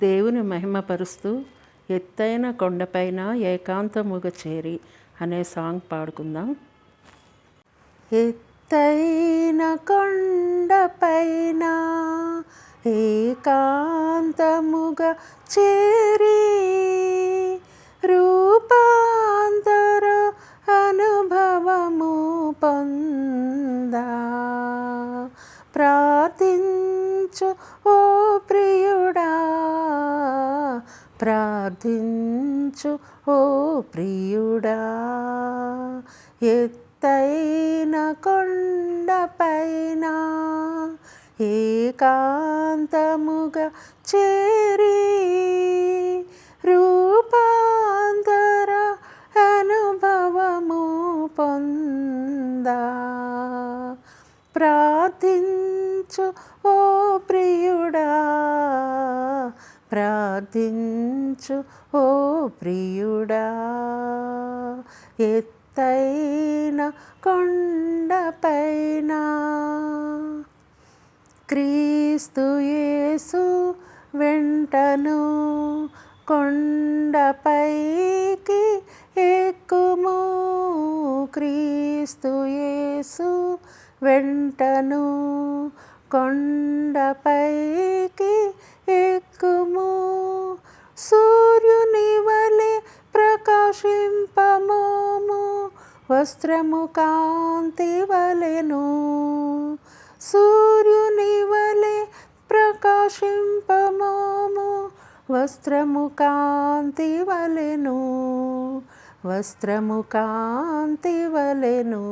దేవుని మహిమపరుస్తూ ఎత్తైన కొండపైన ఏకాంతముగా చేరి అనే సాంగ్ పాడుకుందాం. ఎత్తైన కొండపైన ఏకాంతముగా చేరి రూపాంతర అనుభవము పొందా ప్రార్థించు ఓ ప్రియుడా, ప్రార్థించు ఓ ప్రియుడా. ఎత్తైన కొండపైన ఏకాంతముగా చేరి రూపాంతర అనుభవము పొందా ప్రార్థించు ఓ ప్రియుడా, ప్రార్థించు ఓ ప్రియుడా. ఎత్తైన కొండపైన క్రీస్తు యేసు వెంటను కొండపైకి ఎక్కుము. క్రీస్తు యేసు వెంటను కొండపైకి ఎక్కుము. సూర్యుని వలె ప్రకాశింపమోము, వస్త్రము కాంతి వలెను. సూర్యుని వలె ప్రకాశింపమోము, వస్త్రము కాంతి వలెను, వస్త్రము కాంతి వలెను.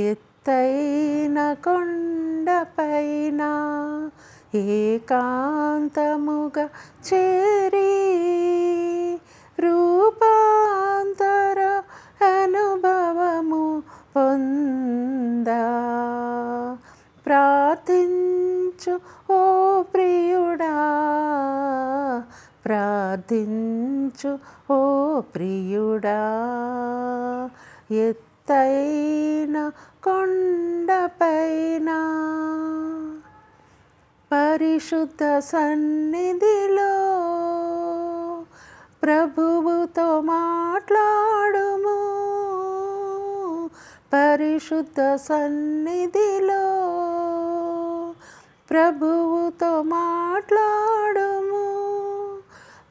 ఎత్తైన కొండపైన ఏకాంతముగా చేరి రూపాంతర అనుభవము పొందా ప్రార్థించు ఓ ప్రియుడా, ప్రార్థించు ఓ ప్రియుడా. ఎత్తైన కొండపైన పరిశుద్ధ సన్నిధిలో ప్రభువుతో మాట్లాడుము. పరిశుద్ధ సన్నిధిలో ప్రభువుతో మాట్లాడుము.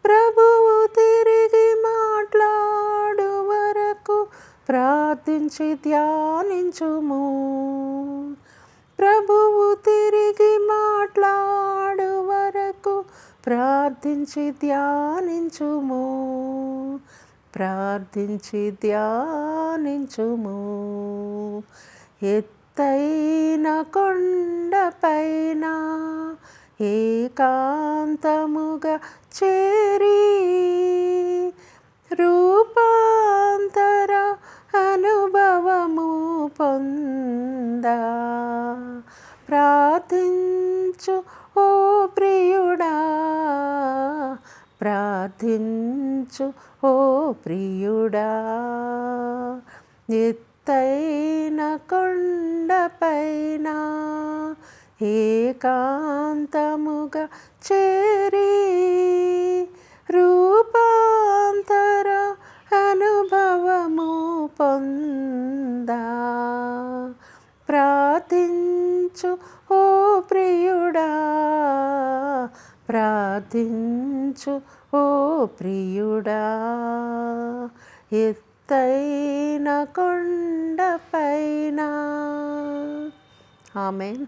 ప్రభువు తిరిగి మాట్లాడు వరకు ప్రార్థించి ధ్యానించుము. ప్రభువు తిరిగి మాట్లాడు వరకు ప్రార్థించి ధ్యానించుము, ప్రార్థించి ధ్యానించుము. ఎత్తైన కొండపైన ఏకాంతముగా చేరి రూపాంతర అనుభవము పొందా ప్రార్థించు ఓ ప్రియుడా, ప్రార్థించు ఓ ప్రియుడా. ఎత్తైన కొండపైన ఏకాంతముగా చేరి రూపాంతర అనుభవము పొందా ప్రార్థించు ఓ ప్రియుడా, ప్రార్థించు ఓ ప్రియుడా. ఎత్తైన కొండపైన. ఆమేన్.